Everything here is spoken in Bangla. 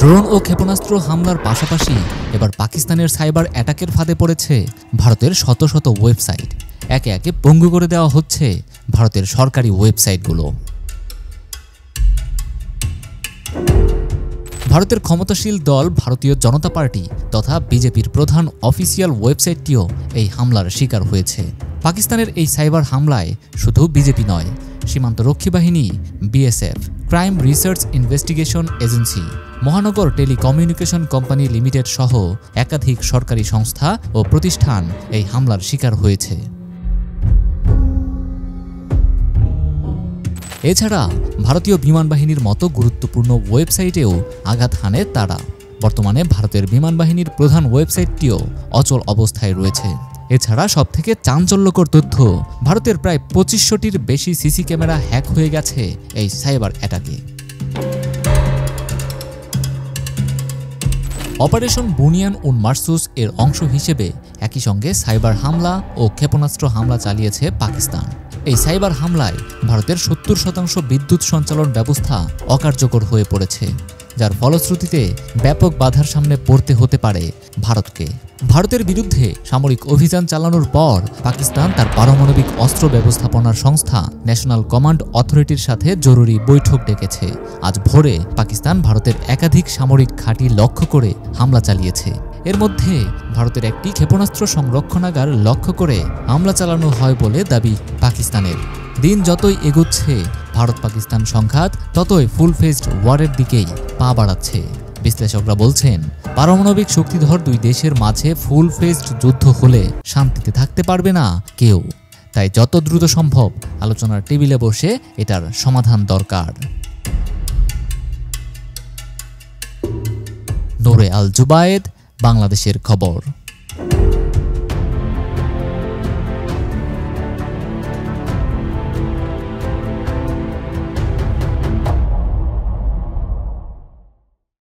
ড্রোন ও ক্ষেপণাস্ত্র হামলার পাশাপাশি এবার পাকিস্তানের সাইবার অ্যাটাকের ফাঁদে পড়েছে ভারতের শত শত ওয়েবসাইট। একে একে পঙ্গু করে দেওয়া হচ্ছে ভারতের সরকারি ওয়েবসাইটগুলো। ভারতের ক্ষমতাশীল দল ভারতীয় জনতা পার্টি তথা বিজেপির প্রধান অফিসিয়াল ওয়েবসাইটটিও এই হামলার শিকার হয়েছে। পাকিস্তানের এই সাইবার হামলায় শুধু বিজেপি নয়, সীমান্তরক্ষী বাহিনী, BSF, crime research investigation agency, মহানগর টেলিকমিউনিকেশন কোম্পানি লিমিটেড সহ একাধিক সরকারি সংস্থা ও প্রতিষ্ঠান এই হামলার শিকার হয়েছে। এছাড়া ভারতীয় বিমান বাহিনীর মতো গুরুত্বপূর্ণ ওয়েবসাইটেও আঘাত হানে তারা। বর্তমানে ভারতের বিমান বাহিনীর প্রধান ওয়েবসাইটটিও অচল অবস্থায় রয়েছে। এছাড়া সবথেকে চাঞ্চল্যকর তথ্য, ভারতের প্রায় 2500টির বেশি সিসি ক্যামেরা হ্যাক হয়ে গেছে এই সাইবার অ্যাটাকে। অপারেশন বুনিয়ান উন মারসুস এর অংশ হিসেবে একই সঙ্গে সাইবার হামলা ও ক্ষেপণাস্ত্র হামলা চালিয়েছে পাকিস্তান। এই সাইবার হামলায় ভারতের 70% বিদ্যুৎ সঞ্চালন ব্যবস্থা অকার্যকর হয়ে পড়েছে, যার ফলশ্রুতিতে ব্যাপক বাধার সামনে পড়তে হতে পারে ভারতকে। ভারতের বিরুদ্ধে সামরিক অভিযান চালানোর পর পাকিস্তান তার পারমাণবিক অস্ত্র ব্যবস্থাপনার সংস্থা ন্যাশনাল কমান্ড অথরিটির সাথে জরুরি বৈঠক ডেকেছে। আজ ভোরে পাকিস্তান ভারতের একাধিক সামরিক ঘাঁটি লক্ষ্য করে হামলা চালিয়েছে। এর মধ্যে ভারতের একটি ক্ষেপণাস্ত্র সংরক্ষণাগার লক্ষ্য করে হামলা চালানো হয় বলে দাবি পাকিস্তানের। দিন যতই এগোচ্ছে ভারত পাকিস্তান সংঘাত ততই ফুল ফেজড ওয়ারের দিকেই পা বাড়াচ্ছে। বিশ্লেষকরা বলছেন, পারমাণবিক শক্তিধর দুই দেশের মাঝে ফুল ফেজড যুদ্ধ হলে শান্তিতে থাকতে পারবে না কেউ। তাই যত দ্রুত সম্ভব আলোচনার টেবিলে বসে এটার সমাধান দরকার। নূরে আল জুবায়েদ, বাংলাদেশের খবর।